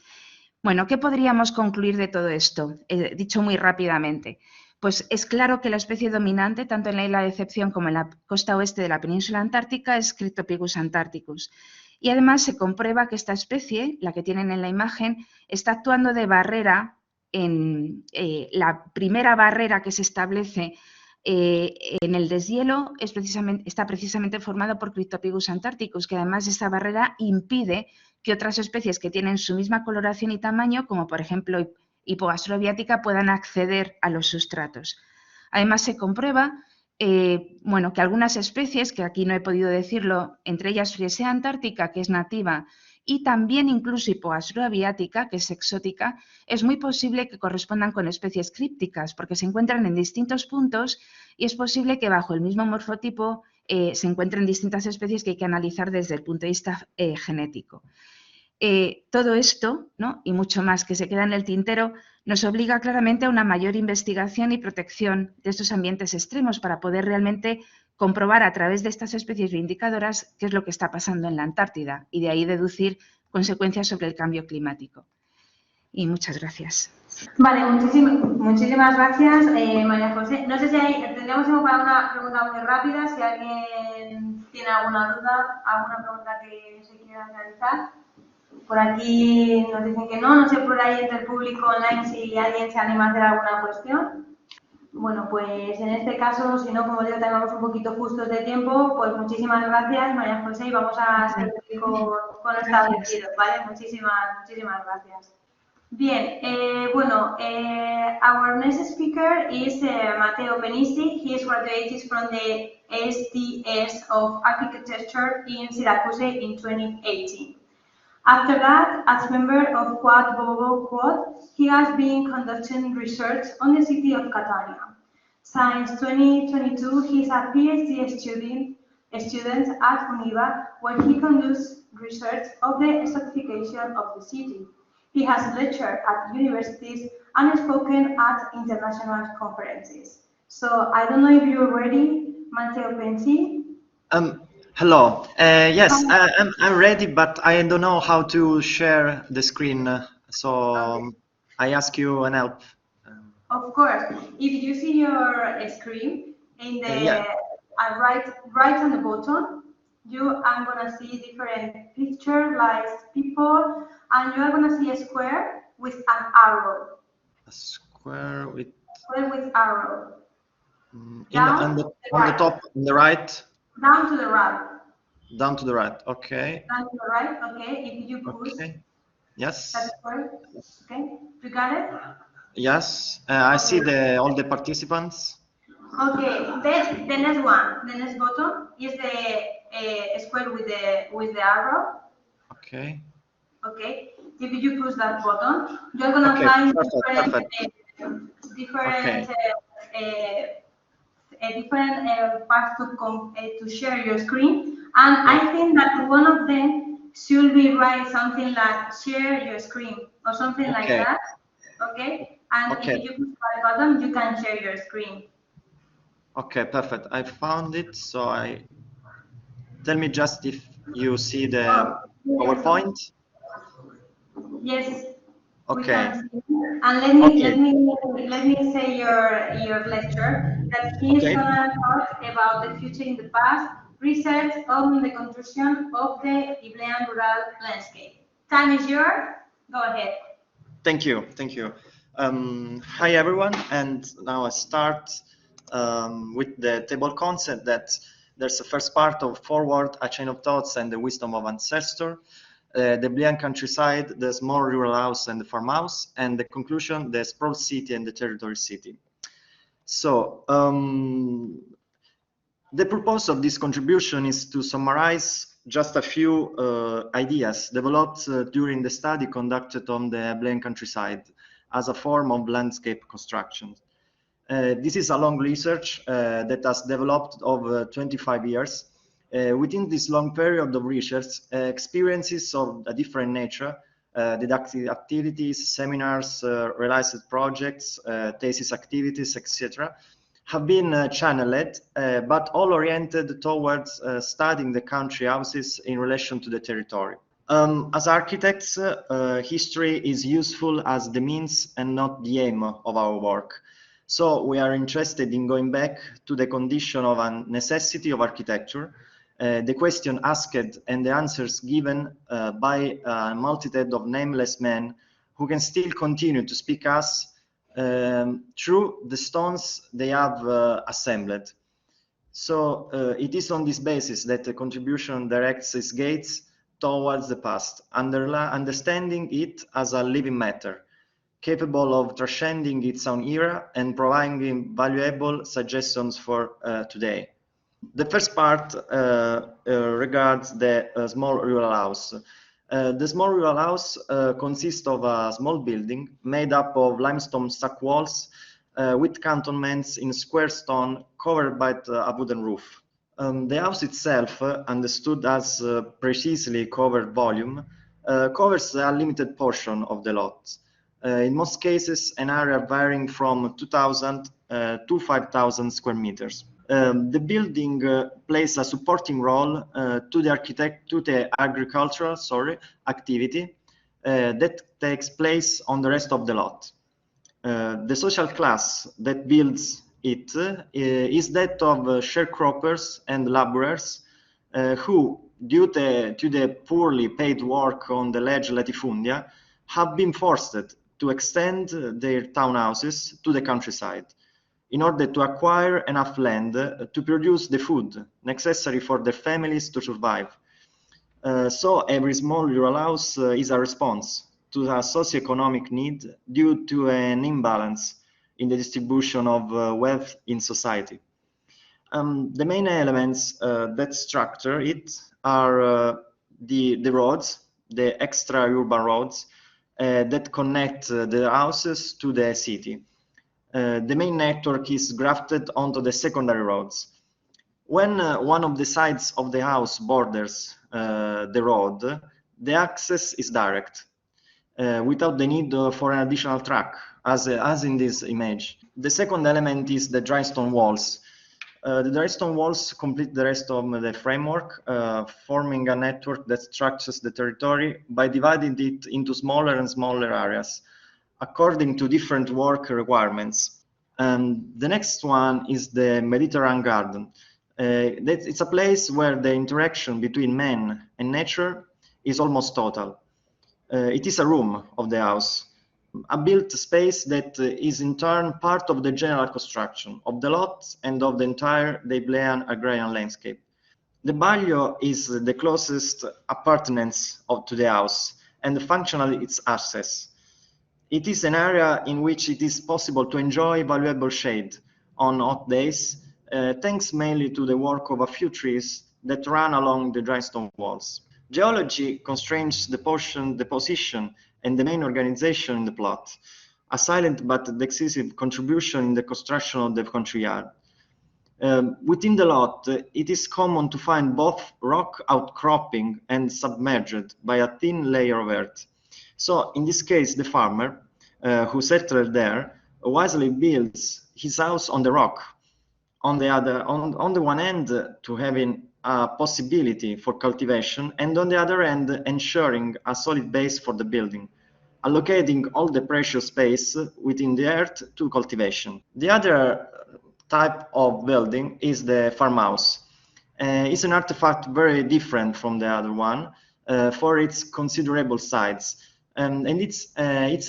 Bueno, ¿qué podríamos concluir de todo esto? Dicho muy rápidamente. Pues es claro que la especie dominante, tanto en la isla de Decepción como en la costa oeste de la península antártica, es Cryptopicus antarcticus. Y además se comprueba que esta especie, la que tienen en la imagen, está actuando de barrera la primera barrera que se establece en el deshielo está precisamente formado por Cryptopigus antarcticus, que además esta barrera impide que otras especies que tienen su misma coloración y tamaño, como por ejemplo Hippoastro aviatica, puedan acceder a los sustratos. Además se comprueba bueno, que algunas especies, que aquí no he podido decirlo, entre ellas Friesea antártica, que es nativa, y también incluso Hippoastro aviatica, que es exótica, es muy posible que correspondan con especies crípticas, porque se encuentran en distintos puntos y es posible que bajo el mismo morfotipo se encuentren distintas especies que hay que analizar desde el punto de vista genético. Todo esto, ¿no?, y mucho más que se queda en el tintero, nos obliga claramente a una mayor investigación y protección de estos ambientes extremos para poder realmente comprobar a través de estas especies bioindicadoras qué es lo que está pasando en la Antártida y de ahí deducir consecuencias sobre el cambio climático. Y muchas gracias. Vale, muchísimas gracias, María José. No sé si tendríamos tiempo para una pregunta muy rápida, si alguien tiene alguna duda, alguna pregunta que se quiera realizar. Por aquí nos dicen que no sé por ahí entre el público online si alguien se anima a hacer alguna cuestión. Bueno, pues en este caso, si no, como digo, tengamos un poquito justos de tiempo, pues muchísimas gracias, María José, y vamos a seguir con lo establecido, ¿vale? Muchísimas gracias. Bien, our next speaker is Matteo Penisi. He is graduated from the STS of Architecture in Syracuse in 2018. After that, as member of Quad Bobo Quad, he has been conducting research on the city of Catania. Since 2022, he is a PhD student at UNIVA, where he conducts research of the stratification of the city. He has lectured at universities and spoken at international conferences. So I don't know if you're ready, Matteo Penisi. Hello. Yes, I'm ready, but I don't know how to share the screen. So okay. I ask you an help. Of course. If you see your screen in the right on the bottom, you are gonna see different pictures like people, and you are gonna see a square with an arrow. A square with arrow. On the top, on the right. Down to the right. Down to the right. Okay. Down to the right. Okay. If you push. Okay. Yes. That's square. Okay. You got it. Yes. I see all the participants. Okay. Then the next one, the next button is the square with the arrow. Okay. Okay. If you push that button, you're gonna find different parts to share your screen, and I think that one of them should be write something like share your screen or something like that. Okay. And if you push that button, you can share your screen. Okay, perfect. I found it. So tell me just if you see the PowerPoint. Yes. Okay. And let me say your lecture that he's gonna talk about the future in the past, research on the construction of the Iberian rural landscape. Time is yours. Go ahead. Thank you. Thank you. Hi everyone, and now I start with the table concept that there's a first part of Forward, a Chain of Thoughts, and the Wisdom of Ancestor. The Iberian countryside, the small rural house and the farmhouse, and the conclusion, the sprawl city and the territory city. So the purpose of this contribution is to summarize just a few ideas developed during the study conducted on the Iberian countryside as a form of landscape construction. This is a long research that has developed over 25 years. Within this long period of research, experiences of a different nature, didactic activities, seminars, realized projects, thesis activities, etc., have been channeled, but all oriented towards studying the country houses in relation to the territory. As architects, history is useful as the means and not the aim of our work. So we are interested in going back to the condition of a necessity of architecture, the question asked and the answers given by a multitude of nameless men who can still continue to speak us through the stones they have assembled. So it is on this basis that the contribution directs its gaze towards the past, understanding it as a living matter, capable of transcending its own era and providing valuable suggestions for today. The first part regards the small rural house. The small rural house consists of a small building made up of limestone stack walls with cantonments in square stone covered by a wooden roof. The house itself, understood as precisely covered volume, covers a limited portion of the lot. In most cases, an area varying from 2,000 to 5,000 square meters. The building plays a supporting role to the agricultural activity that takes place on the rest of the lot. The social class that builds it is that of sharecroppers and laborers who, due to the poorly paid work on the large latifundia, have been forced to extend their townhouses to the countryside in order to acquire enough land to produce the food necessary for their families to survive. So every small rural house is a response to a socioeconomic need due to an imbalance in the distribution of wealth in society. The main elements that structure it are the roads, the extra-urban roads that connect the houses to the city. The main network is grafted onto the secondary roads. When one of the sides of the house borders the road, the access is direct, without the need for an additional track, as in this image. The second element is the dry stone walls. The dry stone walls complete the rest of the framework, forming a network that structures the territory by dividing it into smaller and smaller areas, according to different work requirements. The next one is the Mediterranean garden. It's a place where the interaction between man and nature is almost total. It is a room of the house, a built space that is in turn part of the general construction of the lot and of the entire Deiblean agrarian landscape. The balio is the closest appurtenance to the house and functionally its access. It is an area in which it is possible to enjoy valuable shade on hot days, thanks mainly to the work of a few trees that run along the dry stone walls. Geology constrains the position and the main organization in the plot, a silent but decisive contribution in the construction of the country yard. Within the lot, it is common to find both rock outcropping and submerged by a thin layer of earth. So in this case, the farmer who settled there wisely builds his house on the rock. On the one end, to having a possibility for cultivation, and on the other end, ensuring a solid base for the building, allocating all the precious space within the earth to cultivation. The other type of building is the farmhouse. It's an artifact very different from the other one for its considerable size, and it's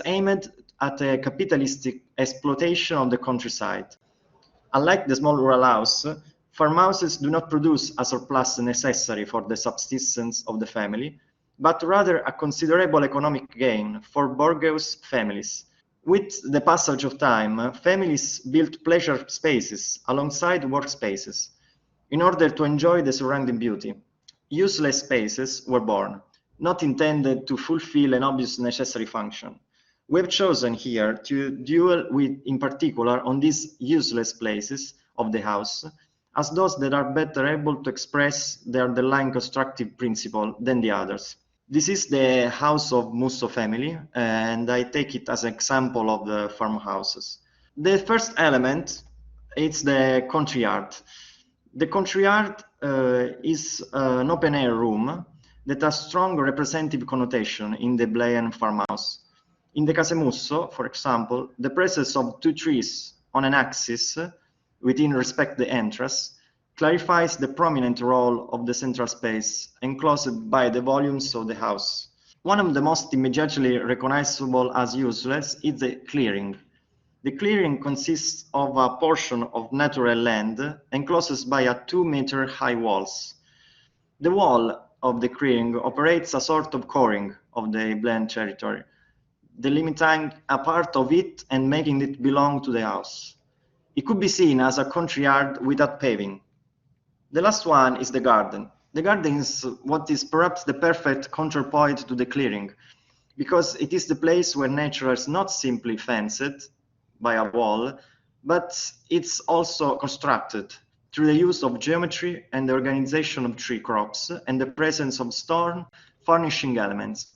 aimed at a capitalistic exploitation of the countryside. Unlike the small rural house, farmhouses do not produce a surplus necessary for the subsistence of the family, but rather a considerable economic gain for bourgeois families. With the passage of time, families built pleasure spaces alongside workspaces in order to enjoy the surrounding beauty. Useless spaces were born, not intended to fulfill an obvious necessary function. We have chosen here to dwell in particular on these useless places of the house as those that are better able to express the underlying constructive principle than the others. This is the house of Musso family, and I take it as an example of the farmhouses. The first element is the country yard. The country yard is an open-air room that has strong representative connotation in the Deiblean farmhouse. In the Case Musso, for example, the presence of two trees on an axis within respect the entrance clarifies the prominent role of the central space enclosed by the volumes of the house. One of the most immediately recognizable as useless is the clearing. The clearing consists of a portion of natural land enclosed by a 2-meter high walls. The wall of the clearing operates a sort of coring of the blend territory, delimiting a part of it and making it belong to the house. It could be seen as a country yard without paving. The last one is the garden. The garden is what is perhaps the perfect counterpoint to the clearing, because it is the place where nature is not simply fenced by a wall, but it's also constructed through the use of geometry and the organization of tree crops and the presence of stone furnishing elements.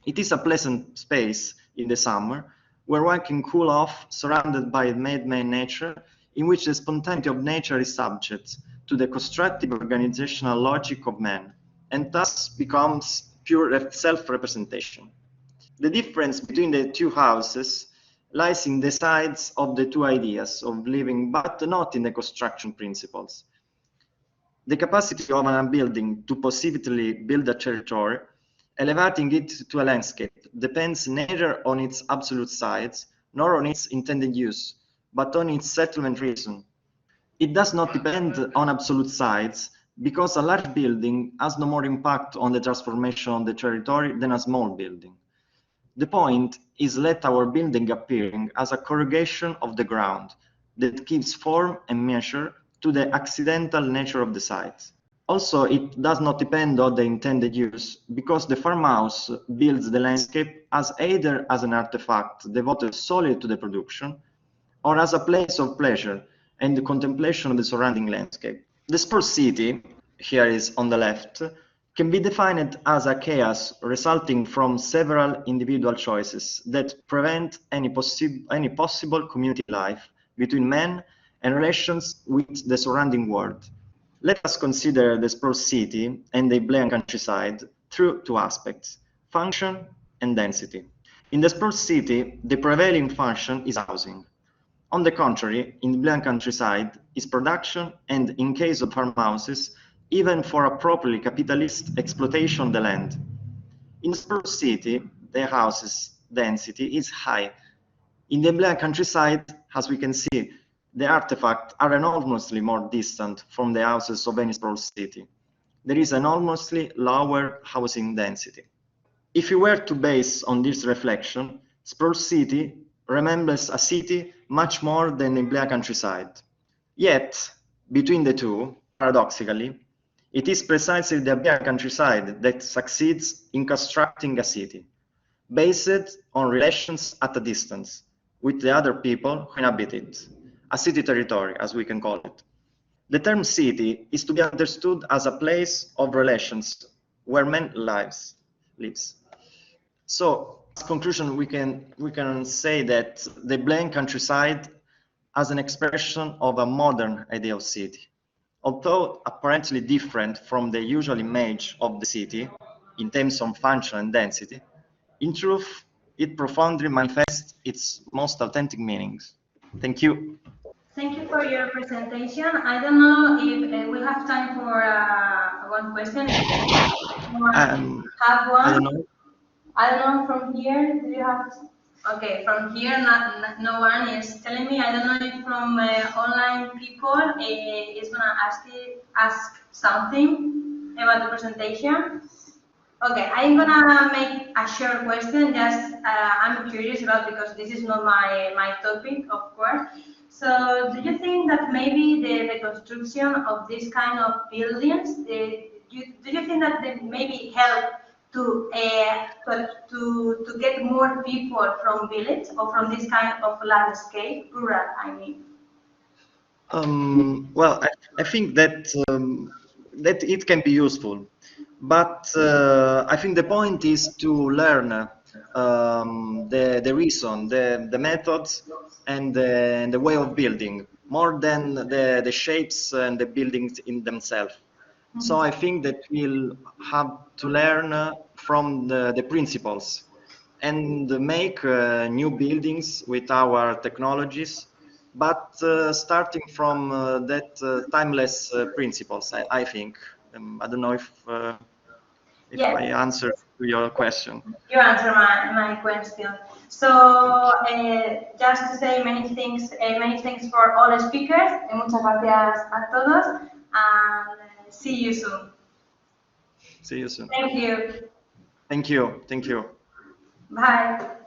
It is a pleasant space in the summer where one can cool off, surrounded by man-made nature, in which the spontaneity of nature is subject to the constructive organizational logic of man, and thus becomes pure self-representation. The difference between the two houses lies in the sides of the two ideas of living, but not in the construction principles. The capacity of a building to positively build a territory, elevating it to a landscape, depends neither on its absolute size nor on its intended use, but on its settlement reason. It does not depend on absolute size, because a large building has no more impact on the transformation of the territory than a small building. The point is let our building appearing as a corrugation of the ground that gives form and measure to the accidental nature of the site. Also, it does not depend on the intended use, because the farmhouse builds the landscape as either as an artifact devoted solely to the production, or as a place of pleasure and the contemplation of the surrounding landscape. The sport city, here is on the left, can be defined as a chaos resulting from several individual choices that prevent any possible community life between men and relations with the surrounding world. Let us consider the sport city and the Iberian countryside through two aspects: function and density. In the sport city, the prevailing function is housing. On the contrary, in the Iberian countryside is production, and in case of farmhouses, even for a properly capitalist exploitation of the land. In the spruce city, the houses density is high. In the Iberian countryside, as we can see, the artifacts are enormously more distant from the houses of any spruce city. There is an enormously lower housing density. If you were to base on this reflection, spruce city resembles a city much more than the Iberian countryside. Yet, between the two, paradoxically, it is precisely the Iberian countryside that succeeds in constructing a city, based on relations at a distance with the other people who inhabit it, a city territory, as we can call it. The term city is to be understood as a place of relations where man lives. So, as conclusion, we can say that the Iberian countryside as an expression of a modern idea of city. Although apparently different from the usual image of the city in terms of function and density, in truth, it profoundly manifests its most authentic meanings. Thank you. Thank you for your presentation. I don't know if we have time for one question. Have one? I don't know from here. Do you have? Okay, from here, no one is telling me. I don't know if from online people is gonna ask something about the presentation. Okay, I'm gonna make a short question. Just I'm curious about, because this is not my topic, of course. So, do you think that maybe the construction of this kind of buildings, do you think that they maybe help to get more people from village or from this kind of landscape, rural, I mean? Well, I think that that it can be useful, but I think the point is to learn the reason, the methods, and the way of building, more than the shapes and the buildings in themselves. Mm-hmm. So I think that we'll have to learn from the principles and make new buildings with our technologies, but starting from that timeless principles, I think. I don't know if yes. I answered to your question. You answer my question. So just to say many thanks for all the speakers. Muchas gracias a todos. And see you soon. See you soon. Thank you. Thank you. Thank you. Bye.